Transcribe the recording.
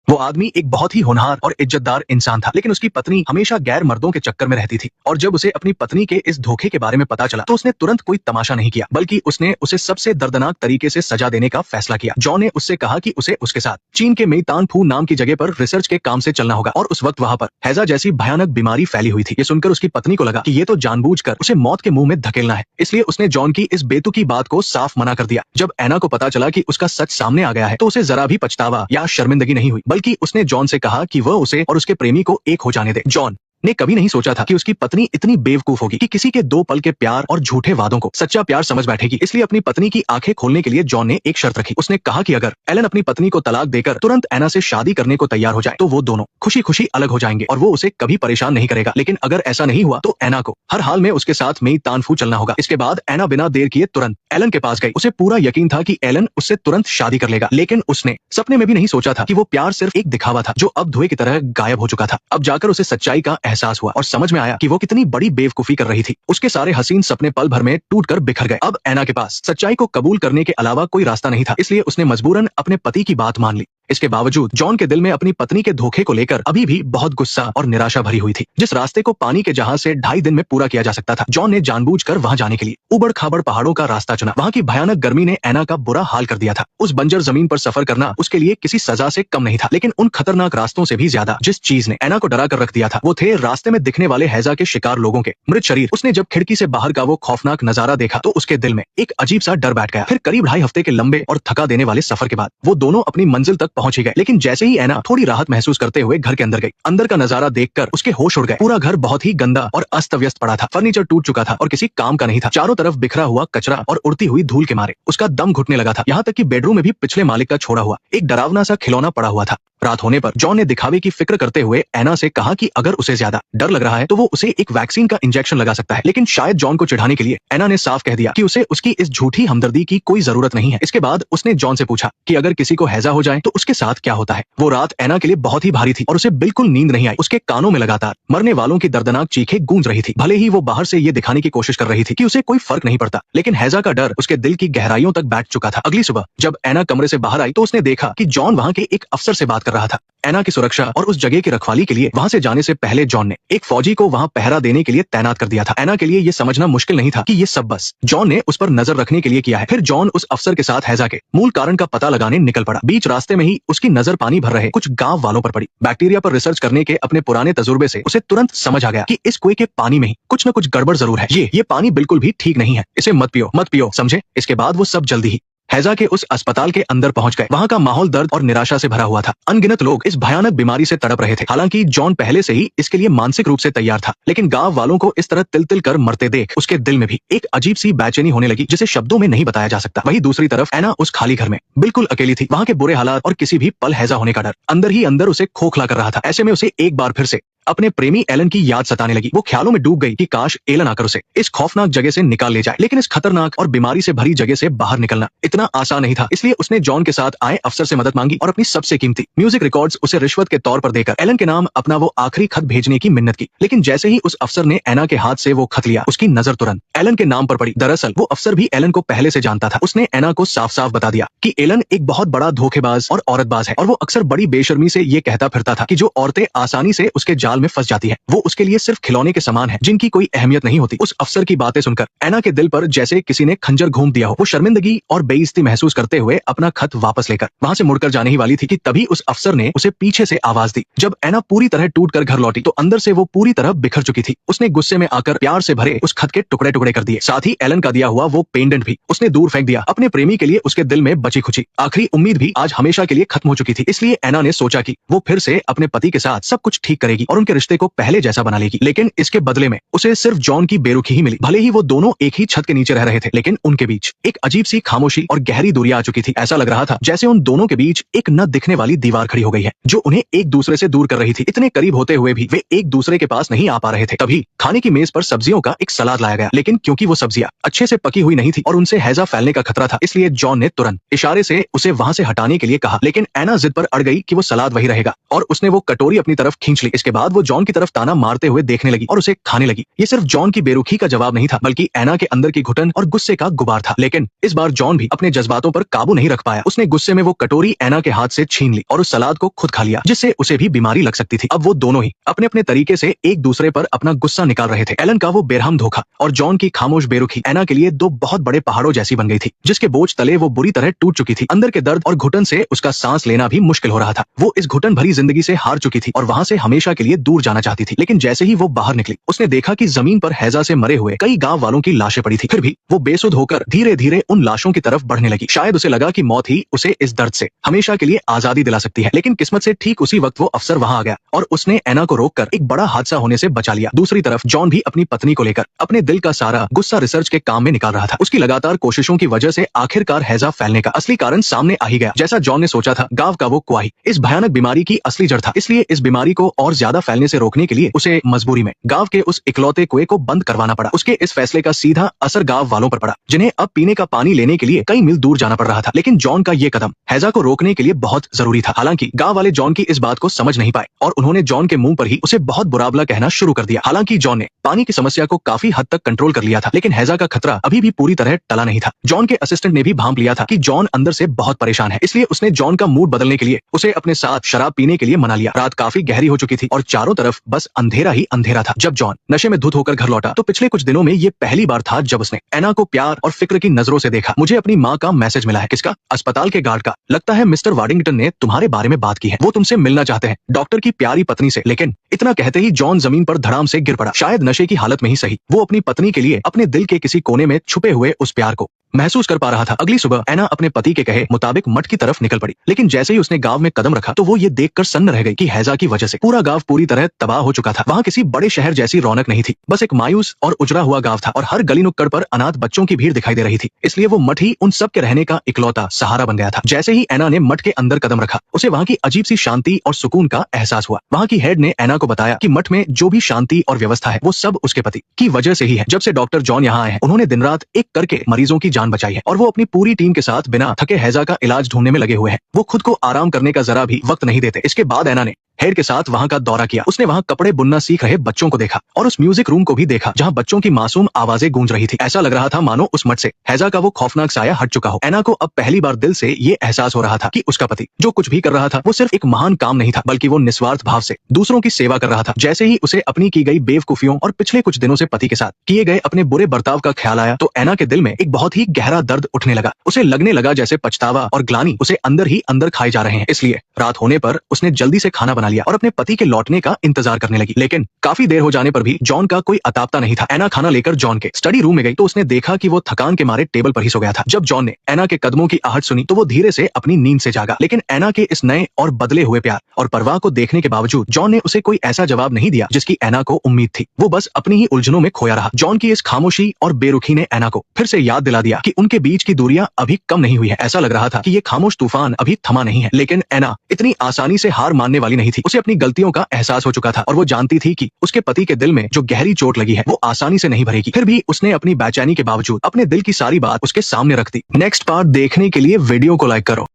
वो आदमी एक बहुत ही होनहार और इज्जतदार इंसान था, लेकिन उसकी पत्नी हमेशा गैर मर्दों के चक्कर में रहती थी। और जब उसे अपनी पत्नी के इस धोखे के बारे में पता चला तो उसने तुरंत कोई तमाशा नहीं किया, बल्कि उसने उसे सबसे दर्दनाक तरीके से सजा देने का फैसला किया। जॉन ने उससे कहा कि उसे उसके साथ चीन के मेइतानफू नाम की जगह पर रिसर्च के काम से चलना होगा, और उस वक्त वहां पर हैजा जैसी भयानक बीमारी फैली हुई थी। ये सुनकर उसकी पत्नी को लगा कि ये तो जानबूझकर उसे मौत के मुंह में धकेलना है, इसलिए उसने जॉन की इस बेतुकी बात को साफ मना कर दिया। जब एना को पता चला कि उसका सच सामने आ गया है तो उसे जरा भी पछतावा या शर्मिंदगी नहीं हुई, बल्कि उसने जॉन से कहा कि वह उसे और उसके प्रेमी को एक हो जाने दे। जॉन ने कभी नहीं सोचा था कि उसकी पत्नी इतनी बेवकूफ होगी कि किसी के 2 पल के प्यार और झूठे वादों को सच्चा प्यार समझ बैठेगी। इसलिए अपनी पत्नी की आंखें खोलने के लिए जॉन ने एक शर्त रखी। उसने कहा कि अगर एलन अपनी पत्नी को तलाक देकर तुरंत एना से शादी करने को तैयार हो जाए तो वो दोनों खुशी खुशी अलग हो जाएंगे और वो उसे कभी परेशान नहीं करेगा। लेकिन अगर ऐसा नहीं हुआ तो एना को हर हाल में उसके साथ मेइतानफू चलना होगा। इसके बाद एना बिना देर किए तुरंत एलन के पास गई। उसे पूरा यकीन था कि एलन उससे तुरंत शादी कर लेगा, लेकिन उसने सपने में भी नहीं सोचा था कि वो प्यार सिर्फ एक दिखावा था जो अब धुएं की तरह गायब हो चुका था। अब जाकर उसे सच्चाई का एहसास हुआ और समझ में आया कि वो कितनी बड़ी बेवकूफी कर रही थी। उसके सारे हसीन सपने पल भर में टूटकर बिखर गए। अब एना के पास सच्चाई को कबूल करने के अलावा कोई रास्ता नहीं था, इसलिए उसने मजबूरन अपने पति की बात मान ली। इसके बावजूद जॉन के दिल में अपनी पत्नी के धोखे को लेकर अभी भी बहुत गुस्सा और निराशा भरी हुई थी। जिस रास्ते को पानी के जहाज से 2.5 दिन में पूरा किया जा सकता था, जॉन ने जानबूझकर वहां जाने के लिए उबड़ खाबड़ पहाड़ों का रास्ता चुना। वहां की भयानक गर्मी ने एना का बुरा हाल कर दिया था। उस बंजर जमीन पर सफर करना उसके लिए किसी सजा से कम नहीं था, लेकिन उन खतरनाक रास्तों से भी ज्यादा जिस चीज ने एना को डरा कर रख दिया था वो थे रास्ते में दिखने वाले हैजा के शिकार लोगों के मृत शरीर। उसने जब खिड़की से बाहर का वो खौफनाक नजारा देखा तो उसके दिल में एक अजीब सा डर बैठ गया। फिर करीब 2.5 हफ्ते के लंबे और थका देने वाले सफर के बाद वो दोनों अपनी मंजिल तक पहुंच ही गए। लेकिन जैसे ही एना थोड़ी राहत महसूस करते हुए घर के अंदर गई, अंदर का नजारा देखकर उसके होश उड़ गए। पूरा घर बहुत ही गंदा और अस्त व्यस्त पड़ा था। फर्नीचर टूट चुका था और किसी काम का नहीं था। चारों तरफ बिखरा हुआ कचरा और उड़ती हुई धूल के मारे उसका दम घुटने लगा था। यहाँ तक कि बेडरूम में भी पिछले मालिक का छोड़ा हुआ एक डरावना सा खिलौना पड़ा हुआ था। रात होने पर जॉन ने दिखावे की फिक्र करते हुए एना से कहा कि अगर उसे ज्यादा डर लग रहा है तो वो उसे एक वैक्सीन का इंजेक्शन लगा सकता है। लेकिन शायद जॉन को चिढ़ाने के लिए एना ने साफ कह दिया कि उसे उसकी इस झूठी हमदर्दी की कोई जरूरत नहीं है। इसके बाद उसने जॉन से पूछा कि अगर किसी को हैजा हो जाए तो उसके साथ क्या होता है। वो रात एना के लिए बहुत ही भारी थी और उसे बिल्कुल नींद नहीं आई। उसके कानों में लगातार मरने वालों की दर्दनाक चीखें गूंज रही थी। भले ही वो बाहर से ये दिखाने की कोशिश कर रही थी कि उसे कोई फर्क नहीं पड़ता, लेकिन हैजा का डर उसके दिल की गहराइयों तक बैठ चुका था। अगली सुबह जब एना कमरे से बाहर आई तो उसने देखा कि जॉन वहां के एक अफसर से बात कर रहा था। एना की सुरक्षा और उस जगह की रखवाली के लिए वहां से जाने से पहले जॉन ने एक फौजी को वहां पहरा देने के लिए तैनात कर दिया था। एना के लिए ये समझना मुश्किल नहीं था कि ये सब बस जॉन ने उस पर नजर रखने के लिए किया है। फिर जॉन उस अफसर के साथ हैजा के मूल कारण का पता लगाने निकल पड़ा। बीच रास्ते में ही उसकी नजर पानी भर रहे कुछ गांव वालों पर पड़ी। बैक्टीरिया पर रिसर्च करने के अपने पुराने तजुर्बे से उसे तुरंत समझ आ गया कि इस कुएं के पानी में ही कुछ न कुछ गड़बड़ जरूर है। ये पानी बिल्कुल भी ठीक नहीं है, इसे मत पियो, समझे। इसके बाद वो सब जल्दी ही हैजा के उस अस्पताल के अंदर पहुंच गए। वहां का माहौल दर्द और निराशा से भरा हुआ था। अनगिनत लोग इस भयानक बीमारी से तड़प रहे थे। हालांकि जॉन पहले से ही इसके लिए मानसिक रूप से तैयार था, लेकिन गांव वालों को इस तरह तिल तिल कर मरते देख उसके दिल में भी एक अजीब सी बेचैनी होने लगी जिसे शब्दों में नहीं बताया जा सकता। वहीं दूसरी तरफ एना उस खाली घर में बिल्कुल अकेली थी। वहां के बुरे हालात और किसी भी पल हैजा होने का डर अंदर ही अंदर उसे खोखला कर रहा था। ऐसे में उसे एक बार फिर से अपने प्रेमी एलन की याद सताने लगी। वो ख्यालों में डूब गई कि काश एलन आकर उसे इस खौफनाक जगह से निकाल ले जाए। लेकिन इस खतरनाक और बीमारी से भरी जगह से बाहर निकलना इतना आसान नहीं था। इसलिए उसने जॉन के साथ आए अफसर से मदद मांगी और अपनी सबसे कीमती म्यूजिक रिकॉर्ड्स उसे रिश्वत के तौर पर देकर एलन के नाम अपना वो आखिरी खत भेजने की मिन्नत की। लेकिन जैसे ही उस अफसर ने एना के हाथ से वो खत लिया, उसकी नजर तुरंत एलन के नाम पर पड़ी। दरअसल वो अफसर भी एलन को पहले से जानता था। उसने एना को साफ साफ बता दिया कि एलन एक बहुत बड़ा धोखेबाज और औरतबाज है और वो अक्सर बड़ी बेशर्मी से ये कहता फिरता था कि जो औरतें आसानी से उसके जाल में फंस जाती है वो उसके लिए सिर्फ खिलौने के समान है जिनकी कोई अहमियत नहीं होती। उस अफसर की बातें सुनकर एना के दिल पर जैसे किसी ने खंजर घूम दिया हो। वो शर्मिंदगी और बेइज्जती महसूस करते हुए अपना खत वापस लेकर वहां से मुड़कर जाने ही वाली थी कि तभी उस अफसर ने उसे पीछे से आवाज दी। जब एना पूरी तरह टूटकर घर लौटी तो अंदर से वो पूरी तरह बिखर चुकी थी। उसने गुस्से में आकर प्यार से भरे उस खत के टुकड़े टुकड़े कर दिए। साथ ही एलन का दिया हुआ वो पेंडेंट भी उसने दूर फेंक दिया। अपने प्रेमी के लिए उसके दिल में बची खुची आखिरी उम्मीद भी आज हमेशा के लिए खत्म हो चुकी थी। इसलिए एना ने सोचा कि वो फिर से अपने पति के साथ सब कुछ ठीक करेगी और उनके रिश्ते को पहले जैसा बना लेगी। लेकिन इसके बदले में उसे सिर्फ जॉन की बेरुखी ही मिली। भले ही वो दोनों एक ही छत के नीचे रह रहे थे, लेकिन उनके बीच एक अजीब सी खामोशी और गहरी दूरियां आ चुकी थी। ऐसा लग रहा था जैसे उन दोनों के बीच एक न दिखने वाली दीवार खड़ी हो गई है जो उन्हें एक दूसरे से दूर कर रही थी। इतने करीब होते हुए भी वे एक दूसरे के पास नहीं आ पा रहे थे। तभी खाने की मेज पर सब्जियों का एक सलाद लाया गया, लेकिन क्योंकि वो सब्जियां अच्छे से पकी हुई नहीं थी और उनसे हैजा फैलने का खतरा था, इसलिए जॉन ने तुरंत इशारे से उसे वहां से हटाने के लिए कहा। लेकिन एना जिद पर अड़ गई कि वो सलाद वही रहेगा और उसने वो कटोरी अपनी तरफ खींच ली। इसके बाद बाद वो जॉन की तरफ ताना मारते हुए देखने लगी और उसे खाने लगी। ये सिर्फ जॉन की बेरुखी का जवाब नहीं था, बल्कि एना के अंदर की घुटन और गुस्से का गुबार था। लेकिन इस बार जॉन भी अपने जज्बातों पर काबू नहीं रख पाया। उसने गुस्से में वो कटोरी एना के हाथ से छीन ली और उस सलाद को खुद खा लिया, जिससे उसे भी बीमारी लग सकती थी। अब वो दोनों ही अपने अपने तरीके से एक दूसरे पर अपना गुस्सा निकाल रहे थे। एलन का वो बेरहम धोखा और जॉन की खामोश बेरुखी एना के लिए दो बहुत बड़े पहाड़ों जैसी बन गई थी, जिसके बोझ तले वो बुरी तरह टूट चुकी थी। अंदर के दर्द और घुटन से उसका सांस लेना भी मुश्किल हो रहा था। वो इस घुटन भरी जिंदगी से हार चुकी थी और वहां से हमेशा के लिए दूर जाना चाहती थी। लेकिन जैसे ही वो बाहर निकली, उसने देखा कि जमीन पर हैजा से मरे हुए कई गांव वालों की लाशें पड़ी थी। फिर भी वो बेसुध होकर धीरे धीरे उन लाशों की तरफ बढ़ने लगी। शायद उसे लगा कि मौत ही उसे इस दर्द से हमेशा के लिए आजादी दिला सकती है। लेकिन किस्मत से ठीक उसी वक्त वो अफसर वहां आ गया और उसने एना को रोककर एक बड़ा हादसा होने से बचा लिया। दूसरी तरफ जॉन भी अपनी पत्नी को लेकर अपने दिल का सारा गुस्सा रिसर्च के काम में निकाल रहा था। उसकी लगातार कोशिशों की वजह से आखिरकार हैजा फैलने का असली कारण सामने आ ही गया। जैसा जॉन ने सोचा था, गांव का वो कुआही इस भयानक बीमारी की असली जड़ था। इसलिए इस बीमारी को और ज्यादा फैलने से रोकने के लिए उसे मजबूरी में गांव के उस इकलौते कुएं को बंद करवाना पड़ा। उसके इस फैसले का सीधा असर गांव वालों पर पड़ा, जिन्हें अब पीने का पानी लेने के लिए कई मील दूर जाना पड़ रहा था। लेकिन जॉन का ये कदम हैजा को रोकने के लिए बहुत जरूरी था। हालांकि गांव वाले जॉन की इस बात को समझ नहीं पाए और उन्होंने जॉन के मुंह पर ही उसे बहुत बुरा भला कहना शुरू कर दिया। हालांकि जॉन ने पानी की समस्या को काफी हद तक कंट्रोल कर लिया था, लेकिन हैजा का खतरा अभी भी पूरी तरह टला नहीं था। जॉन के असिस्टेंट ने भी भांप लिया था कि जॉन अंदर से बहुत परेशान है, इसलिए उसने जॉन का मूड बदलने के लिए उसे अपने साथ शराब पीने के लिए मना लिया। रात काफी गहरी हो चुकी थी और चारों तरफ बस अंधेरा ही अंधेरा था। जब जॉन नशे में धुत होकर घर लौटा तो पिछले कुछ दिनों में ये पहली बार था जब उसने एना को प्यार और फिक्र की नजरों से देखा। मुझे अपनी माँ का मैसेज मिला है। किसका? अस्पताल के गार्ड का। लगता है मिस्टर वाडिंगटन ने तुम्हारे बारे में बात की है। वो तुमसे मिलना चाहते हैं, डॉक्टर की प्यारी पत्नी से। लेकिन इतना कहते ही जॉन जमीन पर धड़ाम से गिर पड़ा। शायद नशे की हालत में ही सही, वो अपनी पत्नी के लिए अपने दिल के किसी कोने में छुपे हुए उस प्यार को महसूस कर पा रहा था। अगली सुबह एना अपने पति के कहे मुताबिक मठ की तरफ निकल पड़ी, लेकिन जैसे ही उसने गांव में कदम रखा तो वो ये देखकर सन्न रह गई कि हैजा की वजह से पूरा गांव पूरी तरह तबाह हो चुका था। वहां किसी बड़े शहर जैसी रौनक नहीं थी, बस एक मायूस और उजड़ा हुआ गांव था और हर गली नुक्कड़ पर अनाथ बच्चों की भीड़ दिखाई दे रही थी। इसलिए वो मठ ही उन सब के रहने का इकलौता सहारा बन गया था। जैसे ही एना ने मठ के अंदर कदम रखा, उसे वहां की अजीब सी शांति और सुकून का एहसास हुआ। वहां की हेड ने एना को बताया कि मठ में जो भी शांति और व्यवस्था है वो सब उसके पति की वजह से ही है। जब से डॉक्टर जॉन यहाँ आए हैं, उन्होंने दिन रात एक करके मरीजों की जान बचाई है और वो अपनी पूरी टीम के साथ बिना थके हैजा का इलाज ढूंढने में लगे हुए हैं। वो खुद को आराम करने का जरा भी वक्त नहीं देते। इसके बाद एना ने हेड के साथ वहां का दौरा किया। उसने वहां कपड़े बुनना सीख रहे बच्चों को देखा और उस म्यूजिक रूम को भी देखा जहां बच्चों की मासूम आवाजें गूंज रही थी। ऐसा लग रहा था मानो उस मठ से हैजा का वो खौफनाक साया हट चुका हो। एना को अब पहली बार दिल से ये एहसास हो रहा था कि उसका पति जो कुछ भी कर रहा था वो सिर्फ एक महान काम नहीं था, बल्कि वो निस्वार्थ भाव से दूसरों की सेवा कर रहा था। जैसे ही उसे अपनी की गई बेवकूफियों और पिछले कुछ दिनों से पति के साथ किए गए अपने बुरे बर्ताव का ख्याल आया तो एना के दिल में एक बहुत ही गहरा दर्द उठने लगा। उसे लगने लगा जैसे पछतावा और ग्लानि उसे अंदर ही अंदर खाए जा रहे हैं। इसलिए रात होने पर उसने जल्दी से खाना बना लिया और अपने पति के लौटने का इंतजार करने लगी। लेकिन काफी देर हो जाने पर भी जॉन का कोई अतापता नहीं था। एना खाना लेकर जॉन के स्टडी रूम में गई तो उसने देखा कि वो थकान के मारे टेबल पर ही सो गया था। जब जॉन ने एना के कदमों की आहट सुनी तो वो धीरे से अपनी नींद से जागा। लेकिन एना के इस नए और बदले हुए प्यार और परवाह को देखने के बावजूद जॉन ने उसे कोई ऐसा जवाब नहीं दिया जिसकी एना को उम्मीद थी। वो बस अपनी ही उलझनों में खोया रहा। जॉन की इस खामोशी और बेरुखी ने एना को फिर से याद दिला दिया कि उनके बीच की दूरियां अभी कम नहीं हुई है। ऐसा लग रहा था कि ये खामोश तूफान अभी थमा नहीं है। लेकिन एना इतनी आसानी से हार मानने वाली नहीं थी। उसे अपनी गलतियों का एहसास हो चुका था और वो जानती थी कि उसके पति के दिल में जो गहरी चोट लगी है वो आसानी से नहीं भरेगी। फिर भी उसने अपनी बेचैनी के बावजूद अपने दिल की सारी बात उसके सामने रख दी। नेक्स्ट पार्ट देखने के लिए वीडियो को लाइक करो।